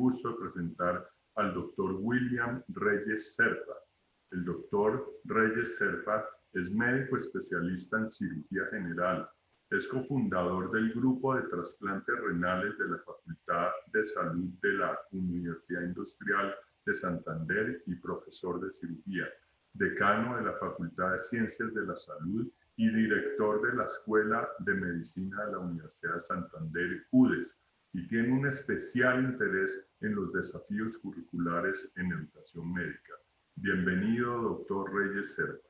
gusto de presentar al doctor William Reyes Serpa. El doctor Reyes Serpa es médico especialista en cirugía general. Es cofundador del Grupo de Trasplantes Renales de la Facultad de Salud de la Universidad Industrial de Santander y profesor de cirugía, decano de la Facultad de Ciencias de la Salud y director de la Escuela de Medicina de la Universidad de Santander, UDES, y tiene un especial interés en los desafíos curriculares en educación médica. Bienvenido, doctor Reyes Serpa.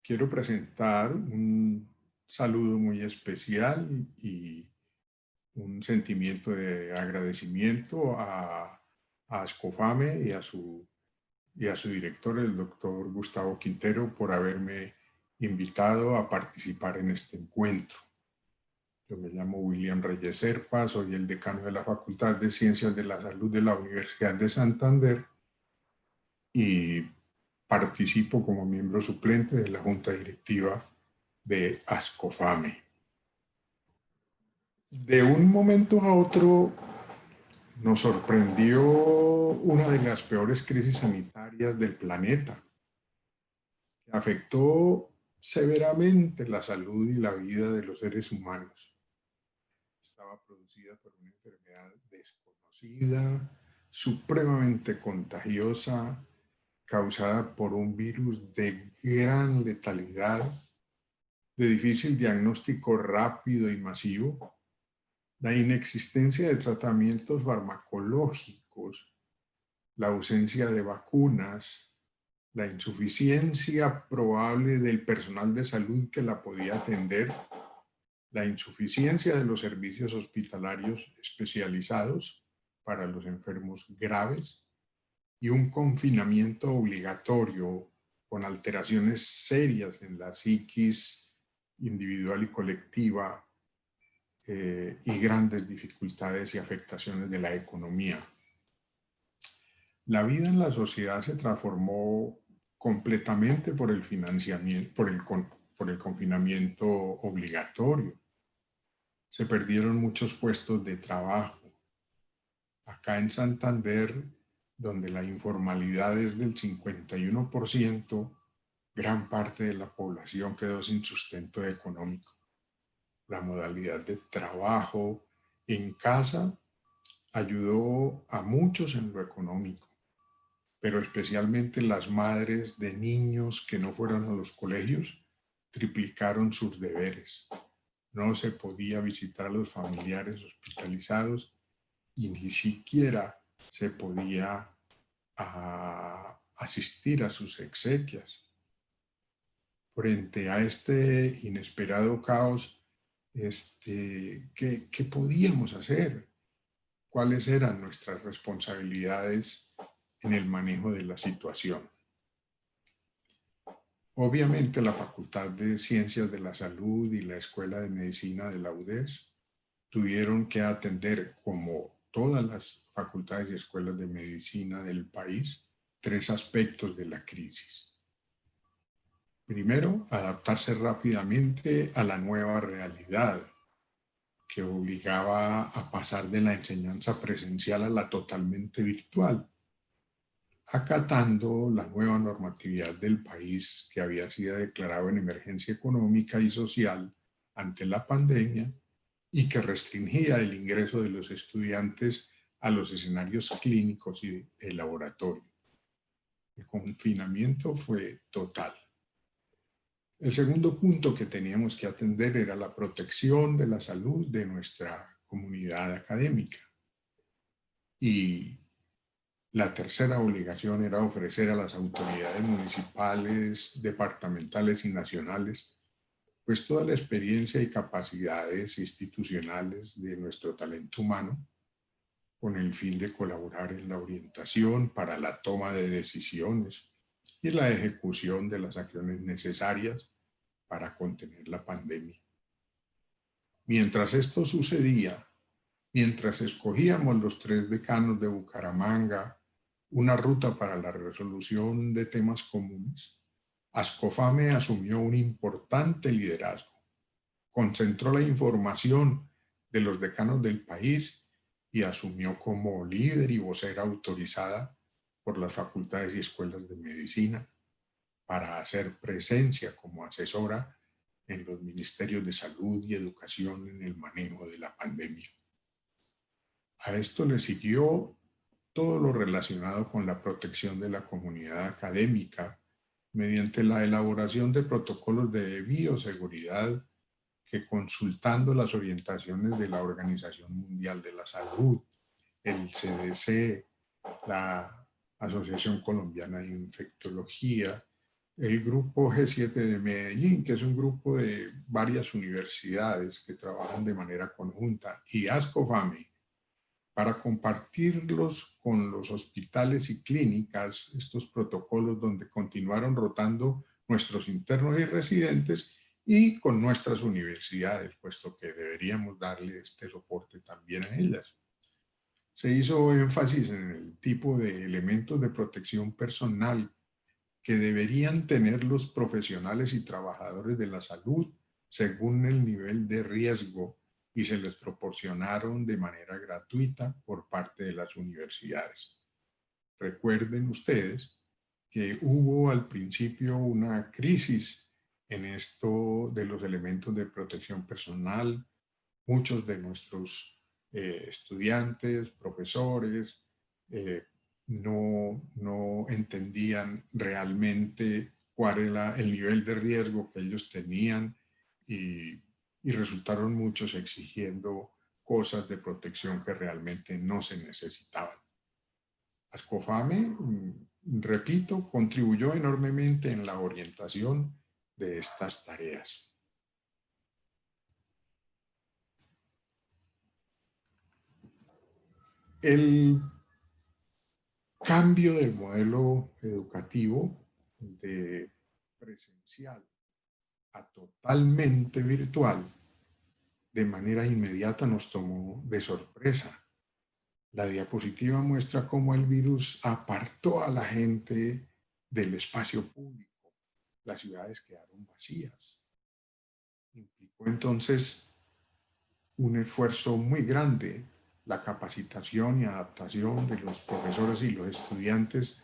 Quiero presentar un saludo muy especial y un sentimiento de agradecimiento a Ascofame y a su director, el doctor Gustavo Quintero, por haberme invitado a participar en este encuentro. Yo me llamo William Reyes Serpa, soy el decano de la Facultad de Ciencias de la Salud de la Universidad de Santander y participo como miembro suplente de la Junta Directiva de Ascofame. De un momento a otro nos sorprendió una de las peores crisis sanitarias del planeta, que afectó severamente la salud y la vida de los seres humanos. Estaba producida por una enfermedad desconocida, supremamente contagiosa, causada por un virus de gran letalidad, de difícil diagnóstico rápido y masivo, la inexistencia de tratamientos farmacológicos, la ausencia de vacunas, la insuficiencia probable del personal de salud que la podía atender, la insuficiencia de los servicios hospitalarios especializados para los enfermos graves, y un confinamiento obligatorio con alteraciones serias en la psiquis individual y colectiva y grandes dificultades y afectaciones de la economía. La vida en la sociedad se transformó completamente por el financiamiento, por el confinamiento obligatorio. Se perdieron muchos puestos de trabajo. Acá en Santander, donde la informalidad es del 51%, gran parte de la población quedó sin sustento económico. La modalidad de trabajo en casa ayudó a muchos en lo económico, pero especialmente las madres de niños que no fueron a los colegios triplicaron sus deberes. No se podía visitar a los familiares hospitalizados y ni siquiera se podía asistir a sus exequias. Frente a este inesperado caos, ¿qué podíamos hacer? ¿Cuáles eran nuestras responsabilidades en el manejo de la situación? Obviamente la Facultad de Ciencias de la Salud y la Escuela de Medicina de la UDES tuvieron que atender, como todas las facultades y escuelas de medicina del país, tres aspectos de la crisis. Primero, adaptarse rápidamente a la nueva realidad que obligaba a pasar de la enseñanza presencial a la totalmente virtual, acatando la nueva normatividad del país que había sido declarado en emergencia económica y social ante la pandemia y que restringía el ingreso de los estudiantes a los escenarios clínicos y de laboratorio. El confinamiento fue total. El segundo punto que teníamos que atender era la protección de la salud de nuestra comunidad académica. Y la tercera obligación era ofrecer a las autoridades municipales, departamentales y nacionales pues toda la experiencia y capacidades institucionales de nuestro talento humano con el fin de colaborar en la orientación para la toma de decisiones y la ejecución de las acciones necesarias para contener la pandemia. Mientras esto sucedía, mientras escogíamos los 3 decanos de Bucaramanga una ruta para la resolución de temas comunes, Ascofame asumió un importante liderazgo, concentró la información de los decanos del país y asumió como líder y vocera autorizada por las facultades y escuelas de medicina para hacer presencia como asesora en los ministerios de salud y educación en el manejo de la pandemia. A esto le siguió todo lo relacionado con la protección de la comunidad académica mediante la elaboración de protocolos de bioseguridad que, consultando las orientaciones de la Organización Mundial de la Salud, el CDC, la Asociación Colombiana de Infectología, el grupo G7 de Medellín, que es un grupo de varias universidades que trabajan de manera conjunta, y Ascofame, para compartirlos con los hospitales y clínicas, estos protocolos donde continuaron rotando nuestros internos y residentes, y con nuestras universidades, puesto que deberíamos darle este soporte también a ellas. Se hizo énfasis en el tipo de elementos de protección personal que deberían tener los profesionales y trabajadores de la salud según el nivel de riesgo, y se les proporcionaron de manera gratuita por parte de las universidades. Recuerden ustedes que hubo al principio una crisis en esto de los elementos de protección personal. Muchos de nuestros estudiantes, profesores, no entendían realmente cuál era el nivel de riesgo que ellos tenían, y resultaron muchos exigiendo cosas de protección que realmente no se necesitaban. Ascofame, repito, contribuyó enormemente en la orientación de estas tareas. El cambio del modelo educativo de presencial a totalmente virtual de manera inmediata nos tomó de sorpresa. La diapositiva muestra cómo el virus apartó a la gente del espacio público. Las ciudades quedaron vacías. Implicó entonces un esfuerzo muy grande, la capacitación y adaptación de los profesores y los estudiantes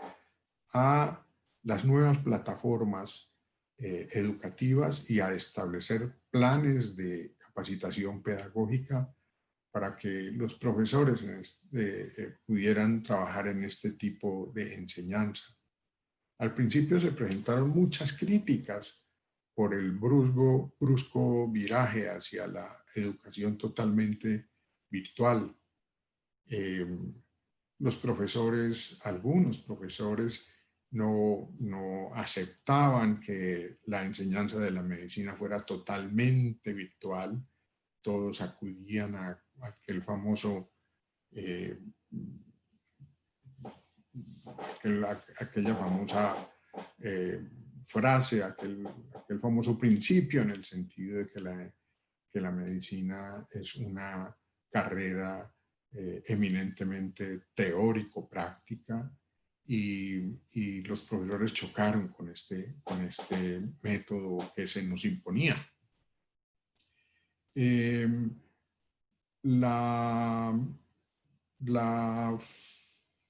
a las nuevas plataformas educativas y a establecer planes de capacitación pedagógica para que los profesores pudieran trabajar en este tipo de enseñanza. Al principio se presentaron muchas críticas por el brusco viraje hacia la educación totalmente virtual. Los profesores, algunos profesores, no aceptaban que la enseñanza de la medicina fuera totalmente virtual. Todos acudían a aquel famoso, aquella famosa frase, aquel famoso principio, en el sentido de que la medicina es una carrera eminentemente teórico-práctica, y los profesores chocaron con este método que se nos imponía. La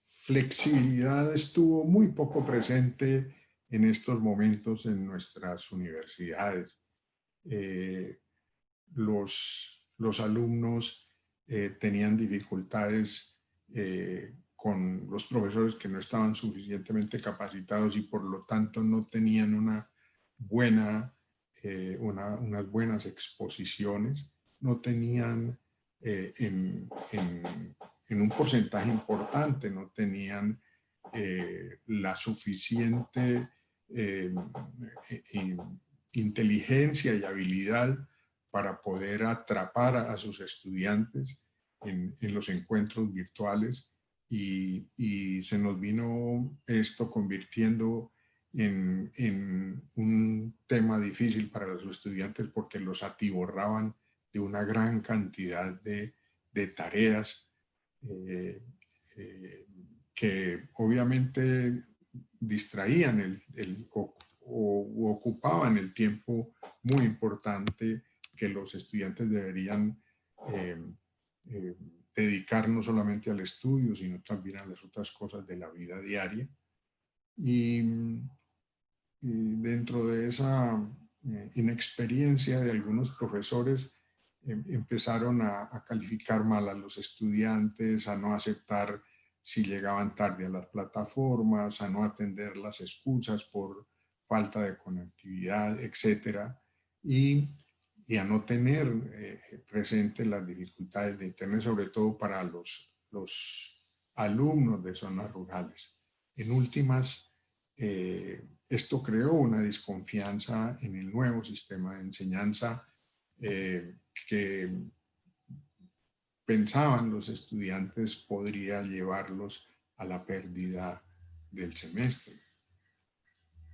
flexibilidad estuvo muy poco presente en estos momentos en nuestras universidades. Los alumnos tenían dificultades con los profesores que no estaban suficientemente capacitados, y por lo tanto no tenían unas buenas exposiciones, no tenían en un porcentaje importante, no tenían la suficiente inteligencia y habilidad para poder atrapar a sus estudiantes en los encuentros virtuales, y se nos vino esto convirtiendo en un tema difícil para los estudiantes, porque los atiborraban de una gran cantidad de de tareas que obviamente distraían o ocupaban el tiempo muy importante que los estudiantes deberían dedicar no solamente al estudio, sino también a las otras cosas de la vida diaria. Y dentro de esa inexperiencia de algunos profesores, empezaron a calificar mal a los estudiantes, a no aceptar si llegaban tarde a las plataformas, a no atender las excusas por falta de conectividad, etc. Y a no tener presente las dificultades de Internet, sobre todo para los alumnos de zonas rurales. En últimas, esto creó una desconfianza en el nuevo sistema de enseñanza que pensaban los estudiantes podría llevarlos a la pérdida del semestre.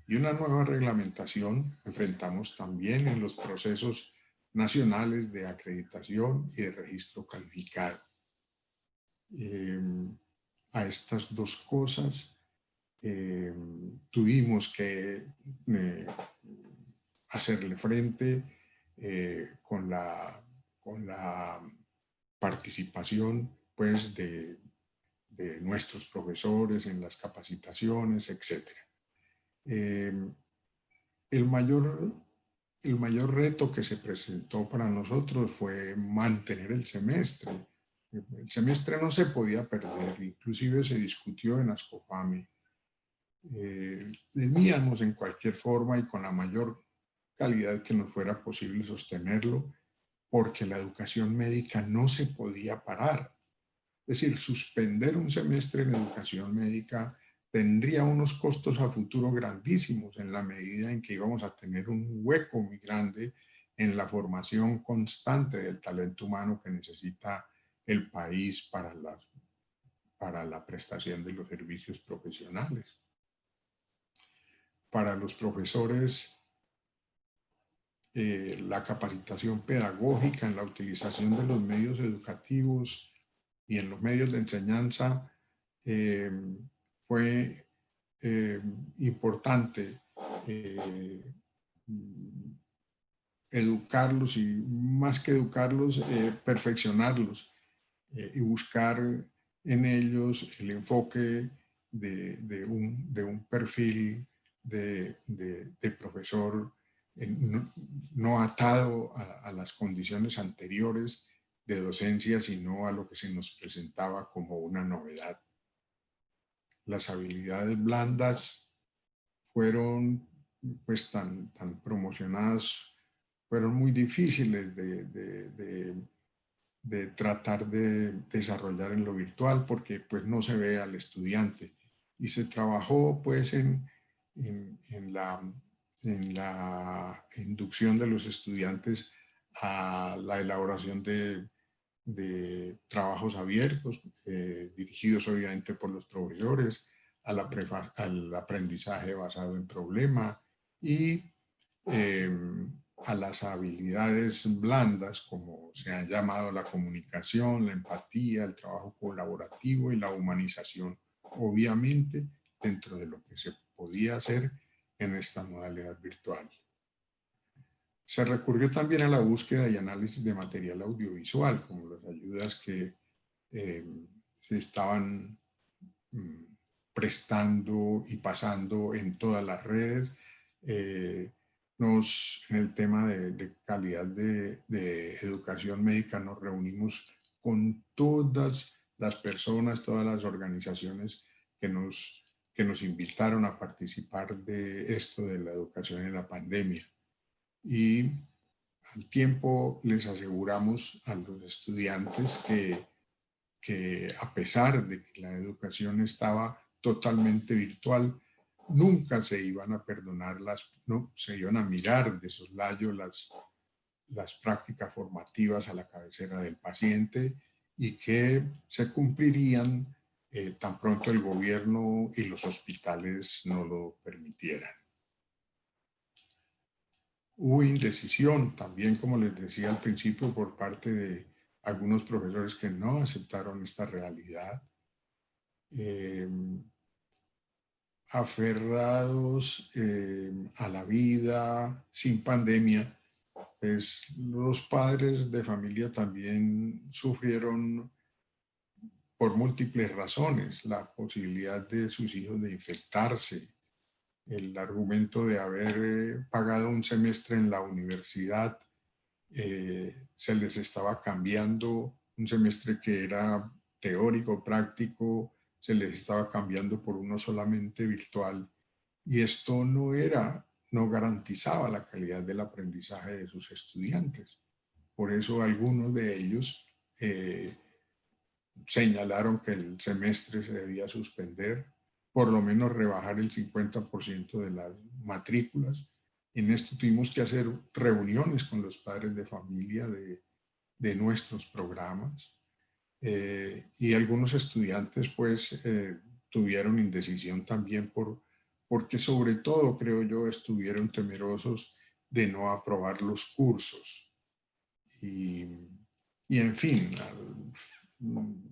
Y una nueva reglamentación enfrentamos también en los procesos nacionales de acreditación y de registro calificado. A estas dos cosas tuvimos que hacerle frente con la participación pues, de nuestros profesores en las capacitaciones, etc. El mayor reto que se presentó para nosotros fue mantener el semestre. El semestre no se podía perder, inclusive se discutió en Ascofame. Teníamos en cualquier forma y con la mayor calidad que nos fuera posible sostenerlo, porque la educación médica no se podía parar. Es decir, suspender un semestre en educación médica tendría unos costos a futuro grandísimos en la medida en que íbamos a tener un hueco muy grande en la formación constante del talento humano que necesita el país para la prestación de los servicios profesionales. Para los profesores, la capacitación pedagógica en la utilización de los medios educativos y en los medios de enseñanza fue importante educarlos y más que educarlos, perfeccionarlos y buscar en ellos el enfoque de un perfil de profesor no atado a las condiciones anteriores de docencia, sino a lo que se nos presentaba como una novedad. Las habilidades blandas fueron pues tan promocionadas, fueron muy difíciles de tratar de desarrollar en lo virtual porque pues no se ve al estudiante y se trabajó pues en la inducción de los estudiantes a la elaboración de trabajos abiertos, dirigidos obviamente por los profesores, al aprendizaje basado en problema y a las habilidades blandas, como se han llamado la comunicación, la empatía, el trabajo colaborativo y la humanización, obviamente dentro de lo que se podía hacer en esta modalidad virtual. Se recurrió también a la búsqueda y análisis de material audiovisual, como las ayudas que se estaban prestando y pasando en todas las redes. En el tema de calidad de educación médica nos reunimos con todas las personas, todas las organizaciones que nos invitaron a participar de esto de la educación en la pandemia. Y al tiempo les aseguramos a los estudiantes que a pesar de que la educación estaba totalmente virtual, nunca se iban a perdonar, se iban a mirar de soslayo las prácticas formativas a la cabecera del paciente y que se cumplirían tan pronto el gobierno y los hospitales no lo permitieran. Hubo indecisión también, como les decía al principio, por parte algunos profesores que no aceptaron esta realidad, aferrados a la vida sin pandemia, pues los padres de familia también sufrieron por múltiples razones, la posibilidad de sus hijos de infectarse, el argumento de haber pagado un semestre en la universidad, se les estaba cambiando un semestre que era teórico, práctico, se les estaba cambiando por uno solamente virtual, y esto no garantizaba la calidad del aprendizaje de sus estudiantes. Por eso algunos de ellos señalaron que el semestre se debía suspender, por lo menos rebajar el 50% de las matrículas. En esto tuvimos que hacer reuniones con los padres de familia de nuestros programas, y algunos estudiantes pues tuvieron indecisión también porque sobre todo, creo yo, estuvieron temerosos de no aprobar los cursos. Y en fin,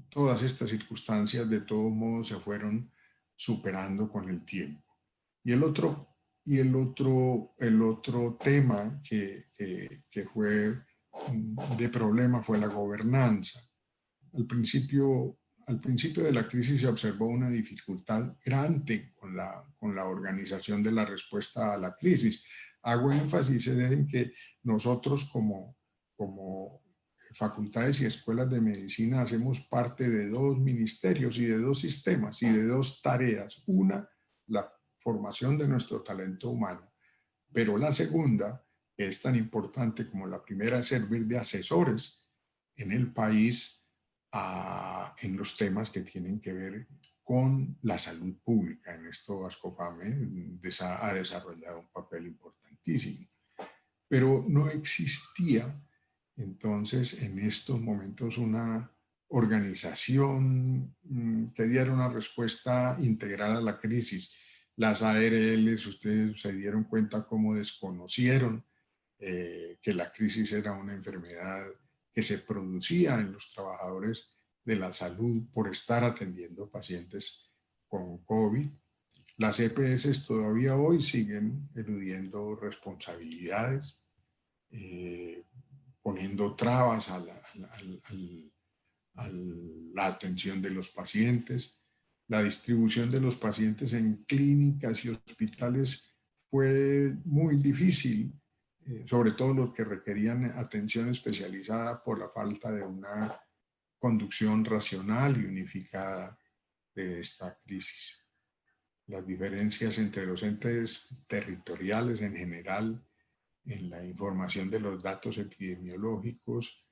todas estas circunstancias de todo modo se fueron superando con el tiempo. Y el otro tema que fue de problema fue la gobernanza. Al principio de la crisis se observó una dificultad grande con la organización de la respuesta a la crisis. Hago énfasis en que nosotros como facultades y escuelas de medicina hacemos parte de dos ministerios y de dos sistemas y de dos tareas. Una, la formación de nuestro talento humano, pero la segunda, que es tan importante como la primera, es servir de asesores en el país en los temas que tienen que ver con la salud pública. En esto Ascofame ha desarrollado un papel importantísimo. Pero no existía entonces en estos momentos una organización que diera una respuesta integral a la crisis. Las ARLs, ustedes se dieron cuenta cómo desconocieron que la crisis era una enfermedad que se producía en los trabajadores de la salud por estar atendiendo pacientes con COVID. Las EPS todavía hoy siguen eludiendo responsabilidades, poniendo trabas a la atención de los pacientes. La distribución de los pacientes en clínicas y hospitales fue muy difícil, sobre todo los que requerían atención especializada por la falta de una conducción racional y unificada de esta crisis. Las diferencias entre los entes territoriales en general en la información de los datos epidemiológicos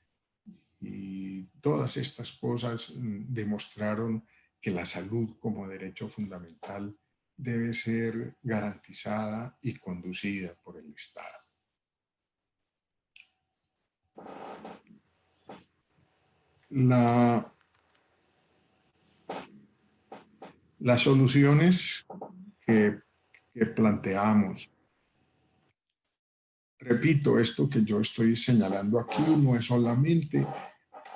y todas estas cosas demostraron que la salud como derecho fundamental debe ser garantizada y conducida por el Estado. Las soluciones que planteamos, repito, esto que yo estoy señalando aquí no es solamente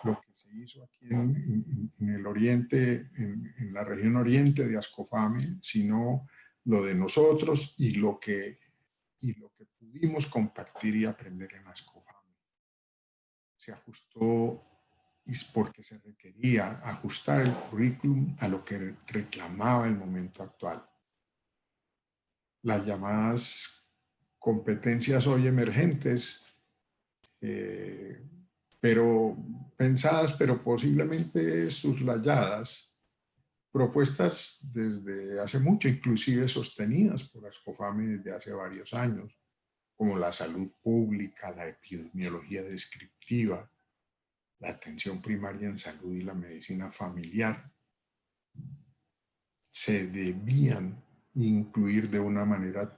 lo que se hizo aquí en el oriente, en la región oriente de Ascofame, sino lo de nosotros y lo que pudimos compartir y aprender en Ascofame. Se ajustó porque se requería ajustar el currículum a lo que reclamaba el momento actual. Las llamadas competencias hoy emergentes, pero pensadas, pero posiblemente soslayadas, propuestas desde hace mucho, inclusive sostenidas por Ascofame desde hace varios años, como la salud pública, la epidemiología descriptiva, la atención primaria en salud y la medicina familiar, se debían incluir de una manera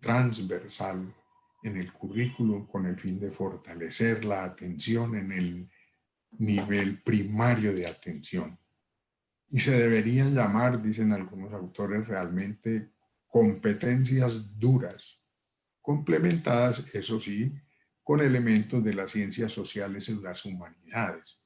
transversal en el currículum con el fin de fortalecer la atención en el nivel primario de atención. Y se deberían llamar, dicen algunos autores, realmente competencias duras, complementadas, eso sí, con elementos de las ciencias sociales y las humanidades,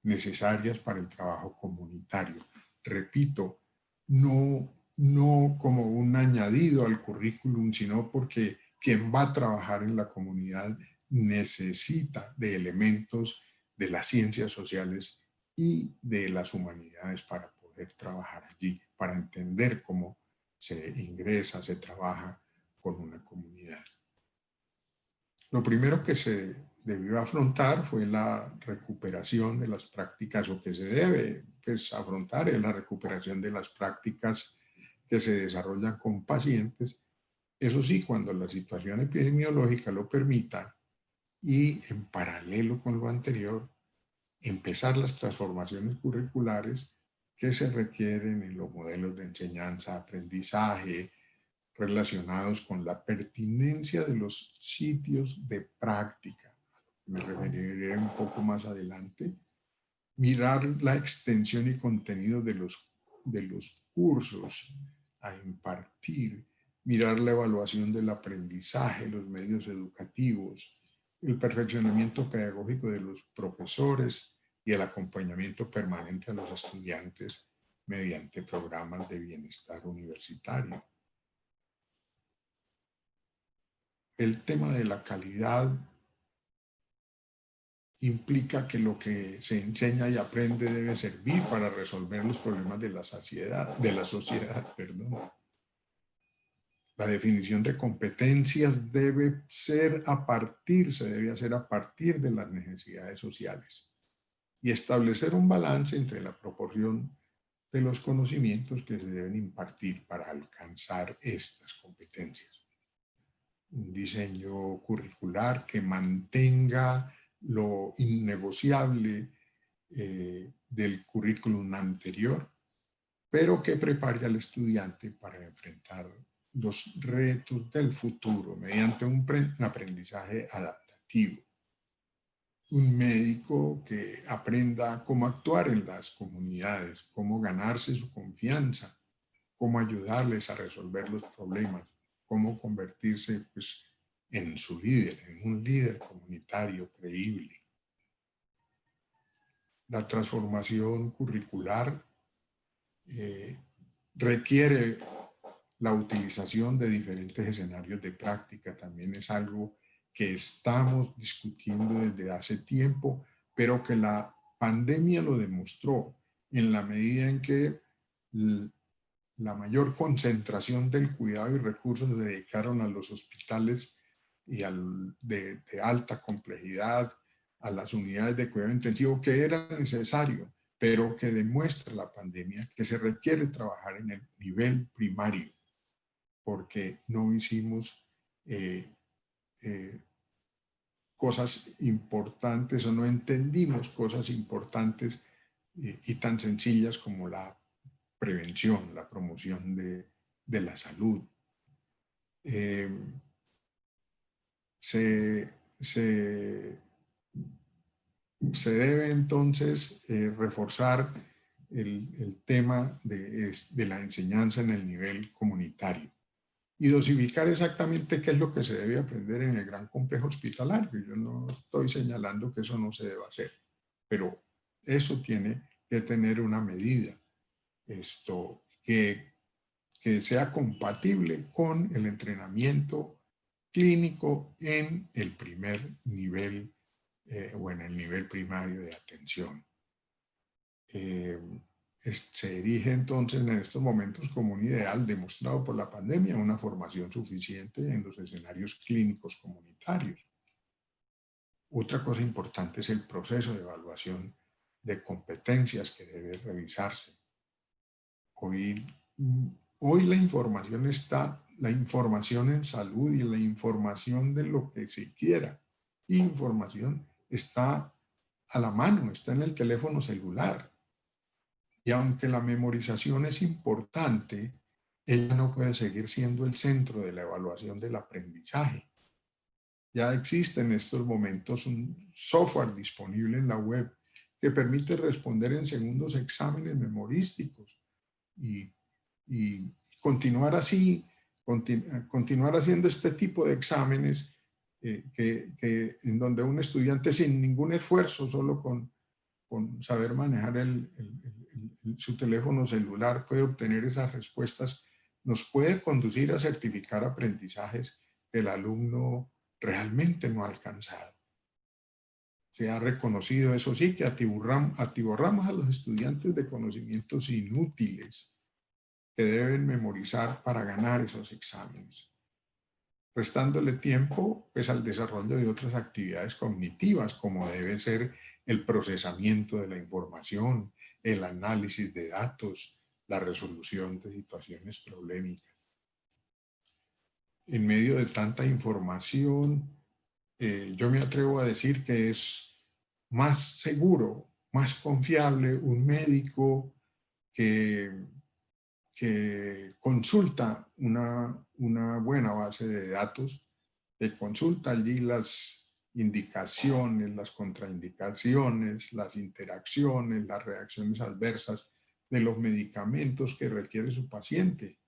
necesarias para el trabajo comunitario. Repito, no como un añadido al currículum, sino porque quien va a trabajar en la comunidad necesita de elementos de las ciencias sociales y de las humanidades para poder trabajar allí, para entender cómo se ingresa, se trabaja con una comunidad. Lo primero que se debió afrontar fue la recuperación de las prácticas, o que se debe pues, afrontar es la recuperación de las prácticas que se desarrollan con pacientes, eso sí, cuando la situación epidemiológica lo permita, y en paralelo con lo anterior, empezar las transformaciones curriculares que se requieren en los modelos de enseñanza, aprendizaje, relacionados con la pertinencia de los sitios de práctica. Me referiré un poco más adelante. Mirar la extensión y contenido de los cursos a impartir, mirar la evaluación del aprendizaje, los medios educativos, el perfeccionamiento pedagógico de los profesores y el acompañamiento permanente a los estudiantes mediante programas de bienestar universitario. El tema de la calidad implica que lo que se enseña y aprende debe servir para resolver los problemas de la sociedad. La definición de competencias se debe hacer a partir de las necesidades sociales y establecer un balance entre la proporción de los conocimientos que se deben impartir para alcanzar estas competencias. Un diseño curricular que mantenga lo innegociable del currículum anterior, pero que prepare al estudiante para enfrentar los retos del futuro mediante un aprendizaje adaptativo. Un médico que aprenda cómo actuar en las comunidades, cómo ganarse su confianza, cómo ayudarles a resolver los problemas, cómo convertirse pues, en su líder, en un líder comunitario creíble. La transformación curricular requiere la utilización de diferentes escenarios de práctica. También es algo que estamos discutiendo desde hace tiempo, pero que la pandemia lo demostró en la medida en que la mayor concentración del cuidado y recursos se dedicaron a los hospitales y de alta complejidad, a las unidades de cuidado intensivo, que era necesario, pero que demuestra la pandemia que se requiere trabajar en el nivel primario, porque no hicimos cosas importantes o no entendimos cosas importantes y tan sencillas como la prevención, la promoción de la salud. Se debe entonces reforzar el tema de la enseñanza en el nivel comunitario y dosificar exactamente qué es lo que se debe aprender en el gran complejo hospitalario. Yo no estoy señalando que eso no se deba hacer, pero eso tiene que tener una medida que sea compatible con el entrenamiento clínico en el primer nivel o en el nivel primario de atención. Se erige entonces en estos momentos como un ideal demostrado por la pandemia una formación suficiente en los escenarios clínicos comunitarios. Otra cosa importante es el proceso de evaluación de competencias que debe revisarse. Hoy la información la información en salud y la información de lo que se quiera, información está a la mano, está en el teléfono celular. Y aunque la memorización es importante, ella no puede seguir siendo el centro de la evaluación del aprendizaje. Ya existe en estos momentos un software disponible en la web que permite responder en segundos exámenes memorísticos y continuar así, continuar haciendo este tipo de exámenes en donde un estudiante sin ningún esfuerzo, solo con saber manejar su teléfono celular, puede obtener esas respuestas, nos puede conducir a certificar aprendizajes que el alumno realmente no ha alcanzado. Se ha reconocido, eso sí, que atiborramos a los estudiantes de conocimientos inútiles que deben memorizar para ganar esos exámenes, restándole tiempo pues, al desarrollo de otras actividades cognitivas, como debe ser el procesamiento de la información, el análisis de datos, la resolución de situaciones problemáticas. En medio de tanta información, yo me atrevo a decir que es más seguro, más confiable un médico que consulta una buena base de datos, que consulta allí las indicaciones, las contraindicaciones, las interacciones, las reacciones adversas de los medicamentos que requiere su paciente.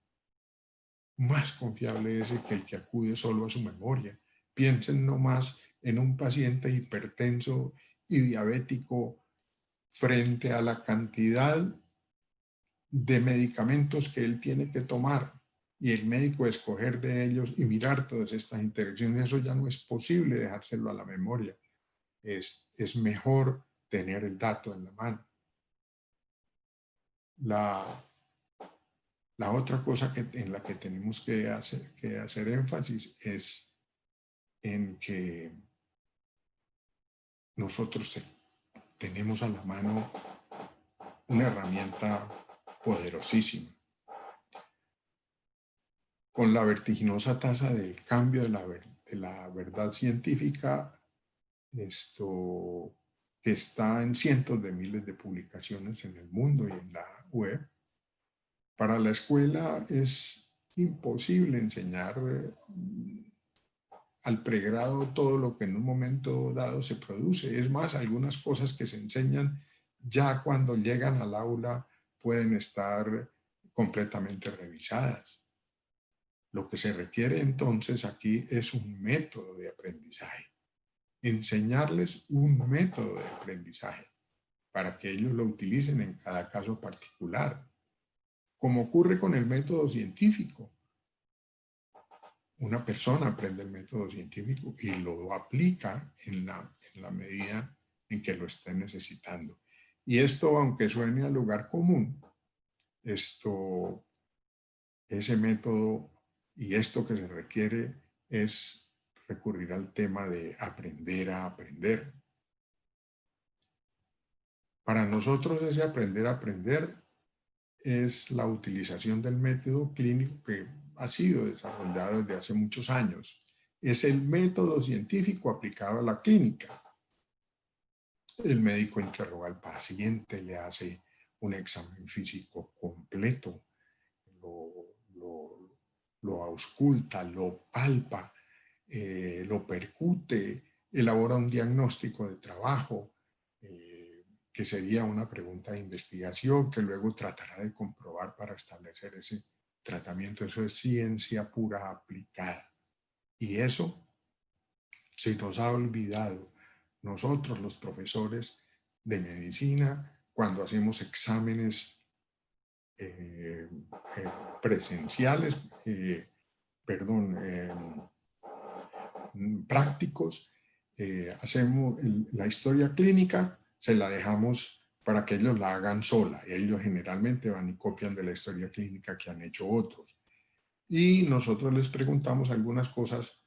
Más confiable es que el que acude solo a su memoria. Piensen nomás en un paciente hipertenso y diabético frente a la cantidad de medicamentos que él tiene que tomar y el médico escoger de ellos y mirar todas estas interacciones. Eso ya no es posible dejárselo a la memoria. Es mejor tener el dato en la mano. La otra cosa en la que tenemos que hacer énfasis es en que nosotros tenemos a la mano una herramienta poderosísima. Con la vertiginosa tasa del cambio de la verdad científica, que está en cientos de miles de publicaciones en el mundo y en la web, para la escuela es imposible enseñar al pregrado todo lo que en un momento dado se produce. Es más, algunas cosas que se enseñan ya cuando llegan al aula pueden estar completamente revisadas. Lo que se requiere entonces aquí es un método de aprendizaje. Enseñarles un método de aprendizaje para que ellos lo utilicen en cada caso particular. Como ocurre con el método científico. Una persona aprende el método científico y lo aplica en la medida en que lo esté necesitando. Y esto, aunque suene al lugar común, ese método y esto que se requiere es recurrir al tema de aprender a aprender. Para nosotros ese aprender a aprender es la utilización del método clínico que ha sido desarrollado desde hace muchos años. Es el método científico aplicado a la clínica. El médico interroga al paciente, le hace un examen físico completo, lo ausculta, lo palpa, lo percute, elabora un diagnóstico de trabajo, que sería una pregunta de investigación que luego tratará de comprobar para establecer ese tratamiento. Eso es ciencia pura aplicada. Y eso se nos ha olvidado nosotros, los profesores de medicina, cuando hacemos exámenes presenciales, prácticos, hacemos la historia clínica, se la dejamos para que ellos la hagan sola. Ellos generalmente van y copian de la historia clínica que han hecho otros. Y nosotros les preguntamos algunas cosas,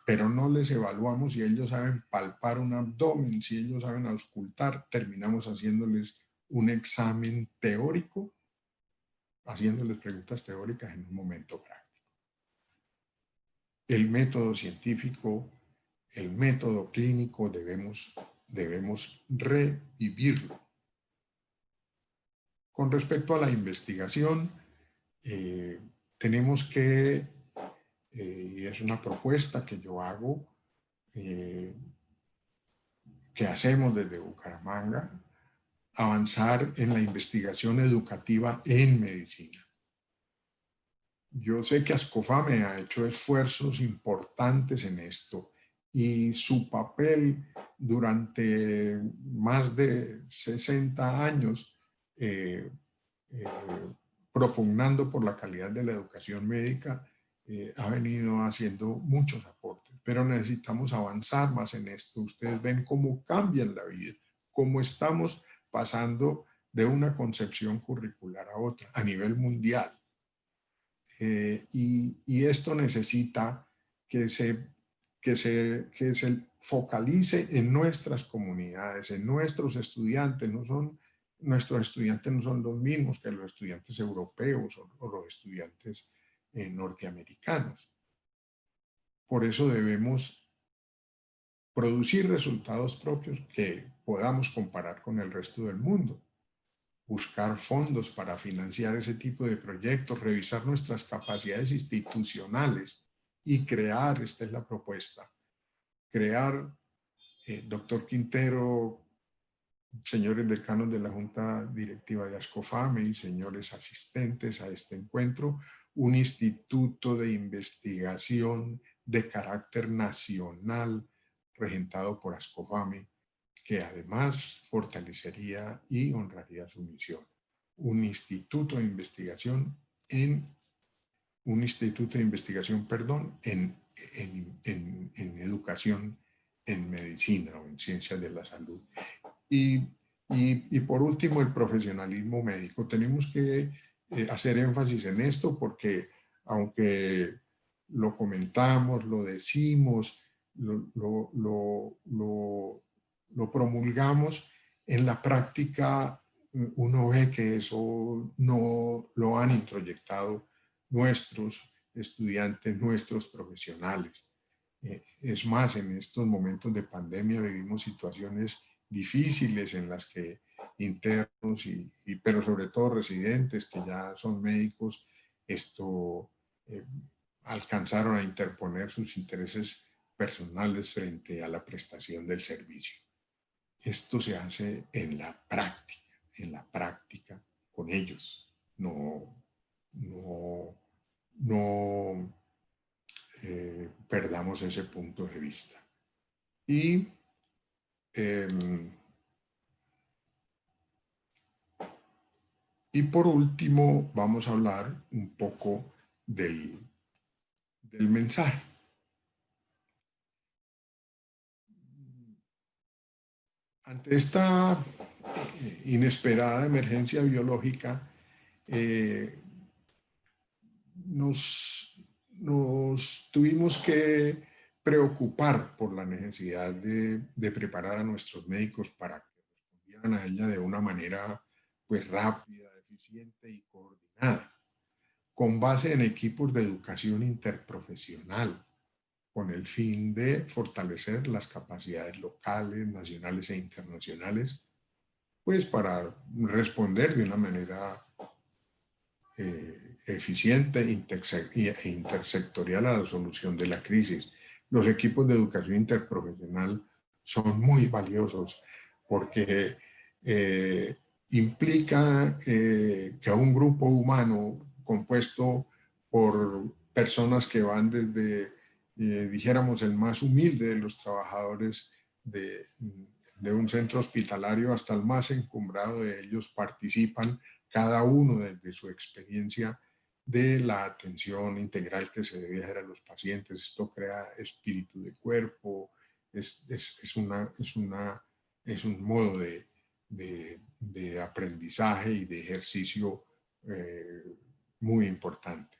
pero no les evaluamos si ellos saben palpar un abdomen, si ellos saben auscultar. Terminamos haciéndoles un examen teórico, haciéndoles preguntas teóricas en un momento práctico. El método científico, el método clínico debemos revivirlo. Con respecto a la investigación, tenemos que, y es una propuesta que yo hago, que hacemos desde Bucaramanga, avanzar en la investigación educativa en medicina. yo sé que Ascofame ha hecho esfuerzos importantes en esto y su papel durante más de 60 años eh, eh, propugnando por la calidad de la educación médica ha venido haciendo muchos aportes, pero necesitamos avanzar más en esto. Ustedes ven cómo cambian la vida, cómo estamos pasando de una concepción curricular a otra a nivel mundial. Y esto necesita que se focalice en nuestras comunidades, en nuestros estudiantes. Nuestros estudiantes no son los mismos que los estudiantes europeos o los estudiantes norteamericanos. Por eso debemos producir resultados propios que podamos comparar con el resto del mundo. Buscar fondos para financiar ese tipo de proyectos, revisar nuestras capacidades institucionales y crear, esta es la propuesta, crear, doctor Quintero, señores decanos de la Junta Directiva de Ascofame y señores asistentes a este encuentro, un instituto de investigación de carácter nacional regentado por Ascofame, que además fortalecería y honraría su misión. Un instituto de investigación en educación, en medicina o en ciencias de la salud. Y por último, el profesionalismo médico. Tenemos que hacer énfasis en esto porque aunque lo comentamos, lo decimos, lo promulgamos, en la práctica uno ve que eso no lo han introyectado nuestros estudiantes, nuestros profesionales. Es más, en estos momentos de pandemia vivimos situaciones difíciles en las que internos, pero sobre todo residentes que ya son médicos, alcanzaron a interponer sus intereses personales frente a la prestación del servicio. Esto se hace en la práctica con ellos. No perdamos ese punto de vista. Y por último, vamos a hablar un poco del mensaje. Ante esta inesperada emergencia biológica, nos tuvimos que preocupar por la necesidad de preparar a nuestros médicos para que respondieran a ella de una manera pues rápida, eficiente y coordinada, con base en equipos de educación interprofesional, con el fin de fortalecer las capacidades locales, nacionales e internacionales, pues para responder de una manera eficiente e intersectorial a la solución de la crisis. Los equipos de educación interprofesional son muy valiosos porque implica que un grupo humano compuesto por personas que van desde, dijéramos, el más humilde de los trabajadores de un centro hospitalario hasta el más encumbrado de ellos participan cada uno desde su experiencia de la atención integral que se debe dar a los pacientes. Esto crea espíritu de cuerpo, es un modo de aprendizaje y de ejercicio muy importante.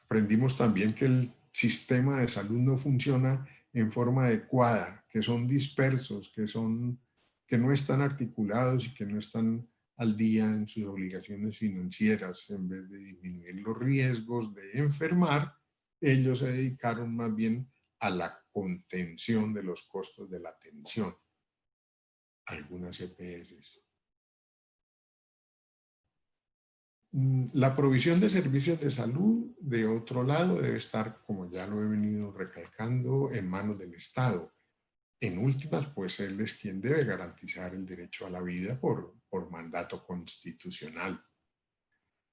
Aprendimos también que el sistema de salud no funciona en forma adecuada, que son dispersos, que no están articulados y que no están al día en sus obligaciones financieras. En vez de disminuir los riesgos de enfermar, ellos se dedicaron más bien a la contención de los costos de la atención. Algunas EPS. La provisión de servicios de salud, de otro lado, debe estar, como ya lo he venido recalcando, en manos del Estado. En últimas, pues él es quien debe garantizar el derecho a la vida por mandato constitucional.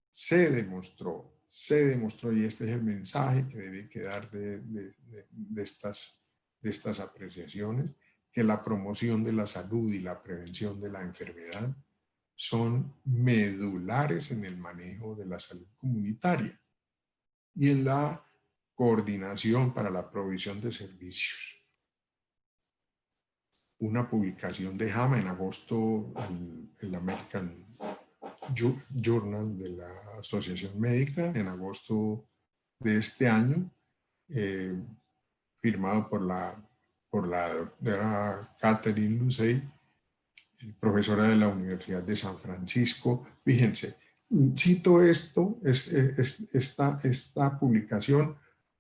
Se demostró se demostró, y este es el mensaje que debe quedar de estas apreciaciones, que la promoción de la salud y la prevención de la enfermedad son medulares en el manejo de la salud comunitaria y en la coordinación para la provisión de servicios. Una publicación de JAMA en agosto, el American Journal de la Asociación Médica, en agosto de este año, firmado por la doctora Catherine Lucey, profesora de la Universidad de San Francisco. Fíjense, cito esta publicación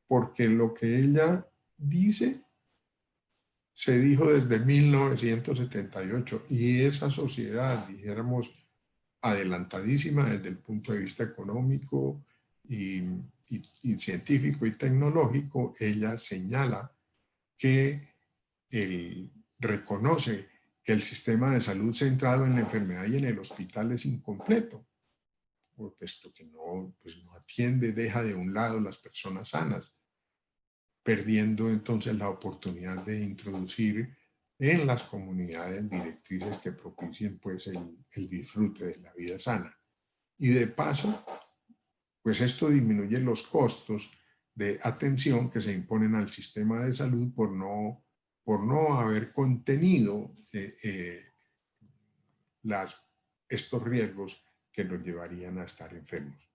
porque lo que ella dice se dijo desde 1978 y esa sociedad, dijéramos, adelantadísima desde el punto de vista económico y científico y tecnológico, ella señala que reconoce que el sistema de salud centrado en la enfermedad y en el hospital es incompleto, puesto que no atiende, deja de un lado las personas sanas, perdiendo entonces la oportunidad de introducir en las comunidades directrices que propicien pues el disfrute de la vida sana. Y de paso, pues esto disminuye los costos de atención que se imponen al sistema de salud por no haber contenido estos riesgos que nos llevarían a estar enfermos.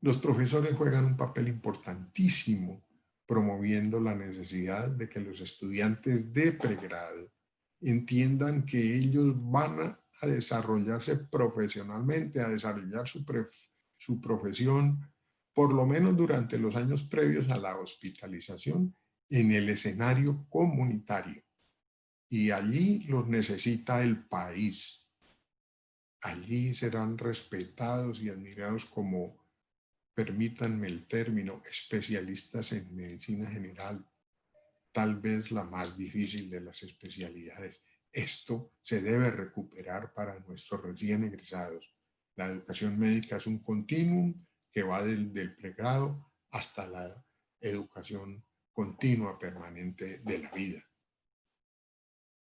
Los profesores juegan un papel importantísimo promoviendo la necesidad de que los estudiantes de pregrado entiendan que ellos van a desarrollarse profesionalmente, a desarrollar su profesión, por lo menos durante los años previos a la hospitalización, en el escenario comunitario. Y allí los necesita el país. Allí serán respetados y admirados como, permítanme el término, especialistas en medicina general, tal vez la más difícil de las especialidades. Esto se debe recuperar para nuestros recién egresados. La educación médica es un continuum que va del pregrado hasta la educación continua permanente de la vida.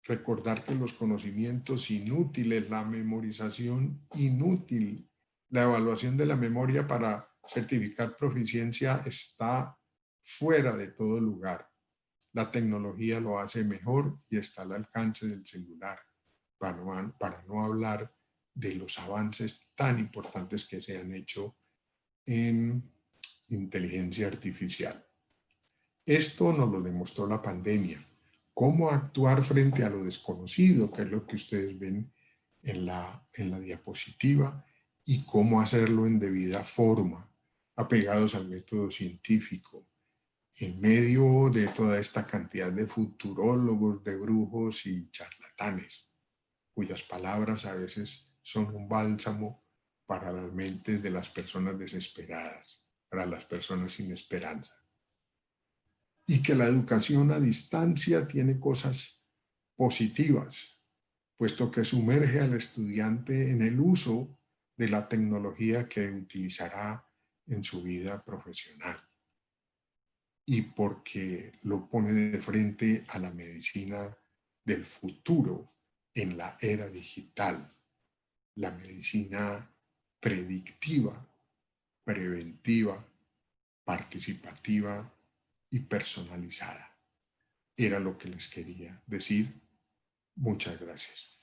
Recordar que los conocimientos inútiles, la memorización inútil, la evaluación de la memoria para certificar proficiencia está fuera de todo lugar. La tecnología lo hace mejor y está al alcance del celular, para no hablar de los avances tan importantes que se han hecho en inteligencia artificial. Esto nos lo demostró la pandemia. Cómo actuar frente a lo desconocido, que es lo que ustedes ven en la diapositiva, y cómo hacerlo en debida forma, apegados al método científico, en medio de toda esta cantidad de futurólogos, de brujos y charlatanes, cuyas palabras a veces son un bálsamo para las mentes de las personas desesperadas, para las personas sin esperanza. Y que la educación a distancia tiene cosas positivas, puesto que sumerge al estudiante en el uso de la tecnología que utilizará en su vida profesional. Y porque lo pone de frente a la medicina del futuro en la era digital, la medicina predictiva, preventiva, participativa y personalizada. Era lo que les quería decir. Muchas gracias.